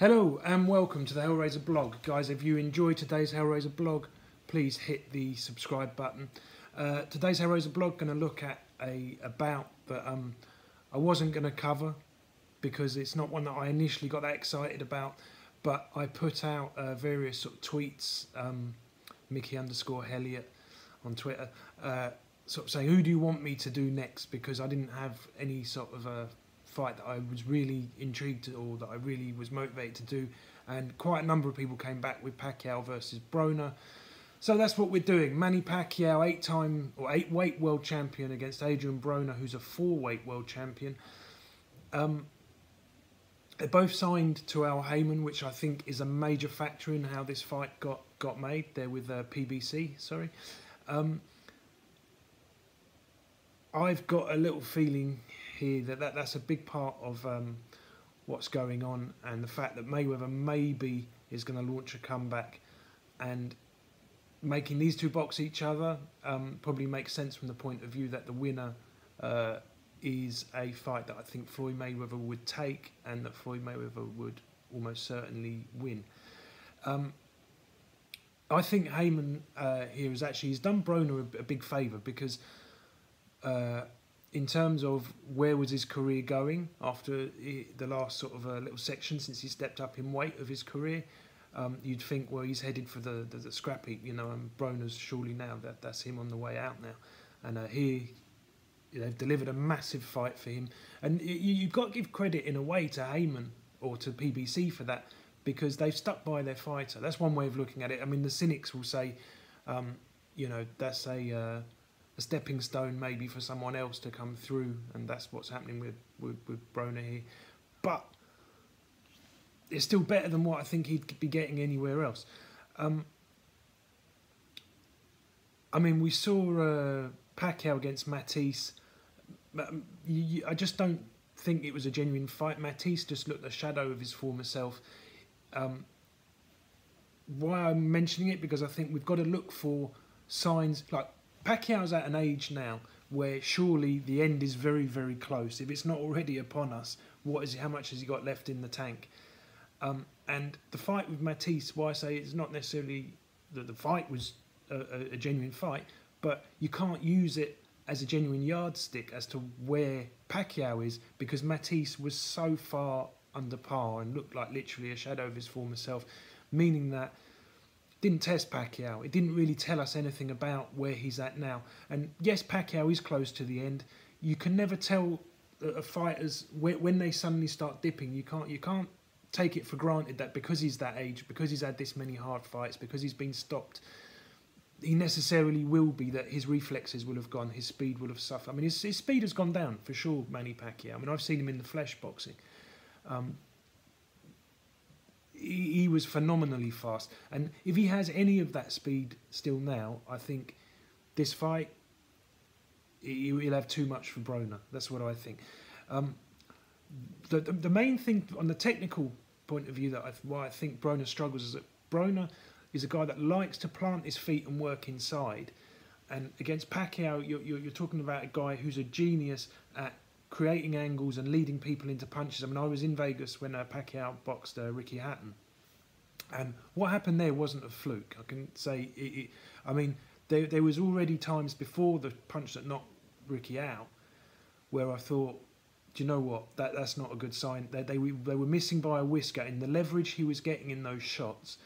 Hello and welcome to the Hellraiser blog. Guys, if you enjoyed today's Hellraiser blog, please hit the subscribe button. Today's Hellraiser blog going to look at a bout that I wasn't going to cover because it's not one that I initially got that excited about, but I put out various sort of tweets, Mickey _Helliet on Twitter, sort of saying, who do you want me to do next? Because I didn't have any sort of a fight that I was really intrigued to, or that I really was motivated to do, and quite a number of people came back with Pacquiao versus Broner. So that's what we're doing. Manny Pacquiao, eight-weight world champion, against Adrien Broner, who's a 4-weight world champion. They're both signed to Al Heyman, which I think is a major factor in how this fight got made. They're with PBC, sorry. I've got a little feeling here that's a big part of what's going on, and the fact that Mayweather maybe is going to launch a comeback, and making these two box each other probably makes sense from the point of view that the winner is a fight that I think Floyd Mayweather would take, and that Floyd Mayweather would almost certainly win. I think Heyman here he's done Broner a big favour, because in terms of where was his career going after the last sort of little section since he stepped up in weight of his career, you'd think, well, he's headed for the scrap heap, you know, and Broner's surely now that's him on the way out now. And here, they've delivered a massive fight for him. And you've got to give credit in a way to Heyman or to PBC for that, because they've stuck by their fighter. That's one way of looking at it. I mean, the cynics will say, you know, that's a stepping stone maybe for someone else to come through, and that's what's happening with Broner here. But it's still better than what I think he'd be getting anywhere else. I mean, we saw Pacquiao against Matisse. I just don't think it was a genuine fight. Matisse just looked a shadow of his former self. Why I'm mentioning it, because I think we've got to look for signs. Like, Pacquiao's at an age now where surely the end is very, very close. If it's not already upon us, how much has he got left in the tank? And the fight with Matisse, why I say it's not necessarily that the fight was a genuine fight, but you can't use it as a genuine yardstick as to where Pacquiao is, because Matisse was so far under par and looked like literally a shadow of his former self, meaning that didn't test Pacquiao. It didn't really tell us anything about where he's at now. And yes, Pacquiao is close to the end. You can never tell a fighter's when they suddenly start dipping. You can't take it for granted that because he's that age, because he's had this many hard fights, because he's been stopped, he necessarily will be that his reflexes will have gone, his speed will have suffered. I mean, his speed has gone down for sure, Manny Pacquiao. I mean, I've seen him in the flesh boxing. He was phenomenally fast, and if he has any of that speed still now, I think this fight, he'll have too much for Broner. That's what I think. The main thing on the technical point of view that why I think Broner struggles is that Broner is a guy that likes to plant his feet and work inside, and against Pacquiao, you're talking about a guy who's a genius at creating angles and leading people into punches. I mean, I was in Vegas when Pacquiao boxed Ricky Hatton, and what happened there wasn't a fluke. I can say I mean, there was already times before the punch that knocked Ricky out where I thought, do you know what, that's not a good sign. They were missing by a whisker in the leverage he was getting in those shots,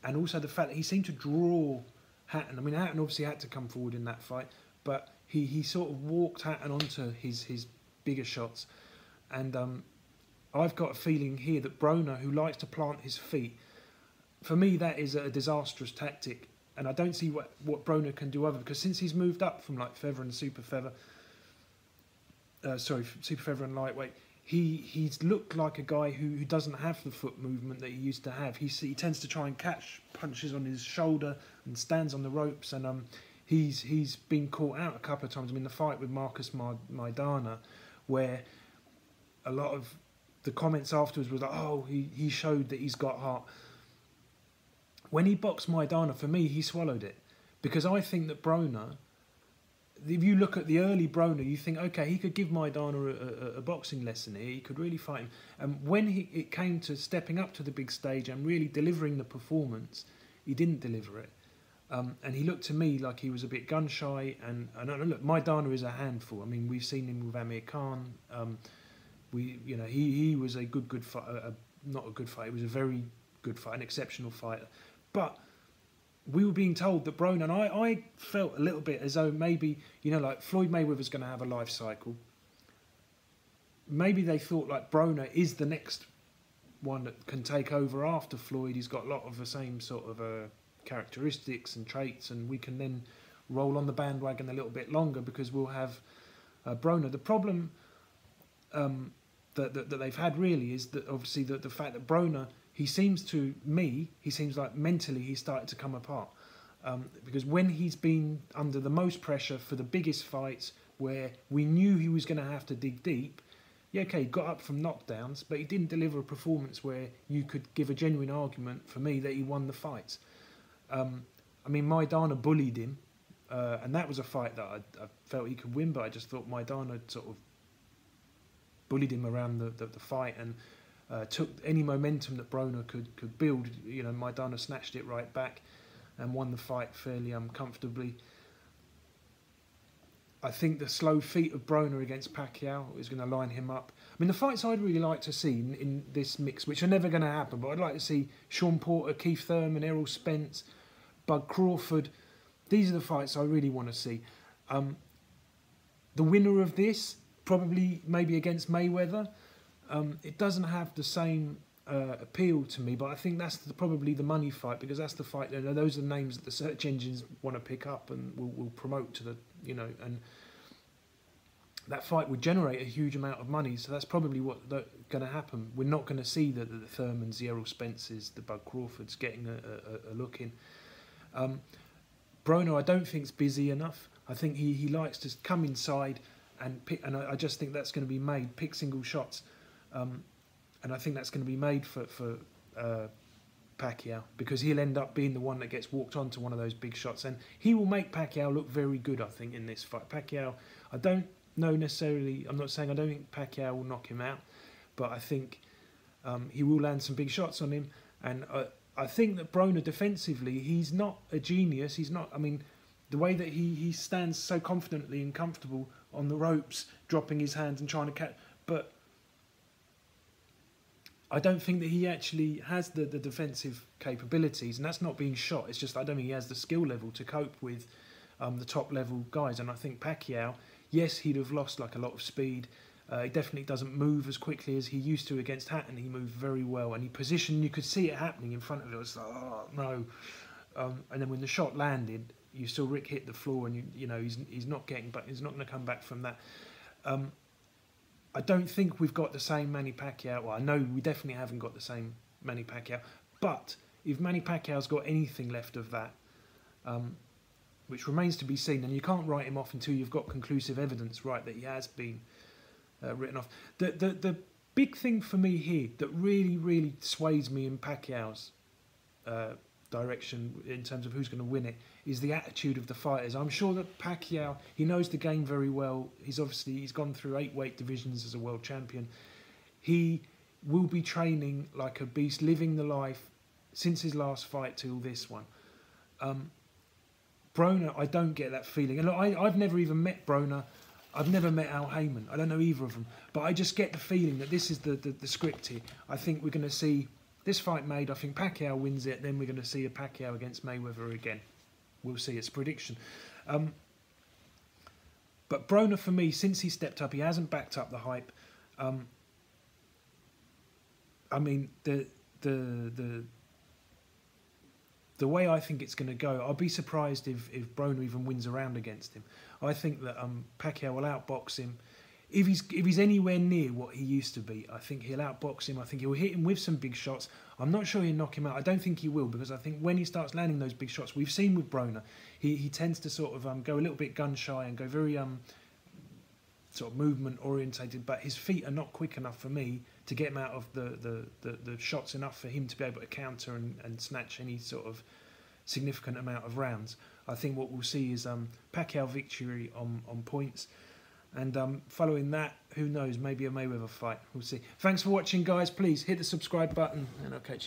and also the fact that he seemed to draw Hatton. I mean, Hatton obviously had to come forward in that fight, but he sort of walked Hatton onto his bigger shots. And I've got a feeling here that Broner, who likes to plant his feet, for me that is a disastrous tactic, and I don't see what Broner can do other, because since he's moved up from like feather and super feather, super feather and lightweight, he's looked like a guy who doesn't have the foot movement that he used to have. He tends to try and catch punches on his shoulder and stands on the ropes, and he's been caught out a couple of times. I mean, the fight with Maidana, where a lot of the comments afterwards was like, oh, he showed that he's got heart. When he boxed Maidana, for me, he swallowed it, because I think that Broner if you look at the early Broner, you think, okay, he could give Maidana a boxing lesson here. He could really fight him. And when it came to stepping up to the big stage and really delivering the performance, he didn't deliver it. And he looked to me like he was a bit gun shy. And look, Maidana is a handful. I mean, we've seen him with Amir Khan. He was a good fighter. Not a good fighter. He was a very good fighter, an exceptional fighter. But we were being told that Broner, and I felt a little bit as though maybe, like Floyd Mayweather's going to have a life cycle. Maybe they thought like Broner is the next one that can take over after Floyd. He's got a lot of the same sort of characteristics and traits, and we can then roll on the bandwagon a little bit longer because we'll have Broner. The problem that they've had really is that obviously the fact that Broner, he seems like mentally he's started to come apart. Because when he's been under the most pressure for the biggest fights where we knew he was going to have to dig deep, yeah, okay, he got up from knockdowns, but he didn't deliver a performance where you could give a genuine argument for me that he won the fights. I mean, Maidana bullied him, and that was a fight that I felt he could win, but I just thought Maidana sort of bullied him around the fight and took any momentum that Broner could build. Maidana snatched it right back and won the fight fairly comfortably. I think the slow feet of Broner against Pacquiao is going to line him up. I mean, the fights I'd really like to see in this mix, which are never going to happen, but I'd like to see Sean Porter, Keith Thurman, Errol Spence, Bud Crawford. These are the fights I really want to see. The winner of this, probably maybe against Mayweather. It doesn't have the same appeal to me, but I think that's probably the money fight, because that's the fight. Those are the names that the search engines want to pick up and will promote to the, and that fight would generate a huge amount of money. So that's probably what's going to happen. We're not going to see the Thurmans, the Errol Spences, the Bud Crawfords getting a look in. Broner, I don't think is busy enough. I think he likes to come inside and pick, and I just think that's going to be made, pick single shots. And I think that's going to be made for Pacquiao, because he'll end up being the one that gets walked onto one of those big shots, and he will make Pacquiao look very good, I think, in this fight. Pacquiao, I don't know necessarily, I'm not saying I don't think Pacquiao will knock him out, but I think he will land some big shots on him. And I think that Broner defensively, he's not a genius. He's not, I mean, the way that he stands so confidently and comfortable on the ropes, dropping his hands and trying to catch, but I don't think that he actually has the defensive capabilities, and that's not being shot. It's just I don't think he has the skill level to cope with the top level guys. And I think Pacquiao, yes, he'd have lost like a lot of speed. He definitely doesn't move as quickly as he used to against Hatton. He moved very well, and he positioned. You could see it happening in front of it. It was like, oh no! And then when the shot landed, you saw Rick hit the floor, and he's not getting back. He's not going to come back from that. I don't think we've got the same Manny Pacquiao. Well, I know we definitely haven't got the same Manny Pacquiao. But if Manny Pacquiao's got anything left of that, which remains to be seen, and you can't write him off until you've got conclusive evidence, right, that he has been written off. The big thing for me here that really, really sways me in Pacquiao's direction in terms of who's going to win it is the attitude of the fighters. I'm sure that Pacquiao, he knows the game very well. He's gone through 8 weight divisions as a world champion. He will be training like a beast, living the life since his last fight till this one. Broner, I don't get that feeling. And look, I've never even met Broner. I've never met Al Heyman. I don't know either of them. But I just get the feeling that this is the script here. I think we're going to see this fight made. I think Pacquiao wins it. Then we're going to see a Pacquiao against Mayweather again. We'll see. It's prediction. But Broner, for me, since he stepped up, he hasn't backed up the hype. I mean, the way I think it's going to go, I'll be surprised if Broner even wins a round against him. I think that Pacquiao will outbox him. If he's anywhere near what he used to be, I think he'll outbox him. I think he'll hit him with some big shots. I'm not sure he'll knock him out. I don't think he will, because I think when he starts landing those big shots, we've seen with Broner, he tends to sort of go a little bit gun shy and go very sort of movement orientated, but his feet are not quick enough for me to get him out of the shots enough for him to be able to counter and snatch any sort of significant amount of rounds. I think what we'll see is Pacquiao victory on points. And following that, who knows, maybe a Mayweather fight. We'll see. Thanks for watching, guys. Please hit the subscribe button, and I'll catch you.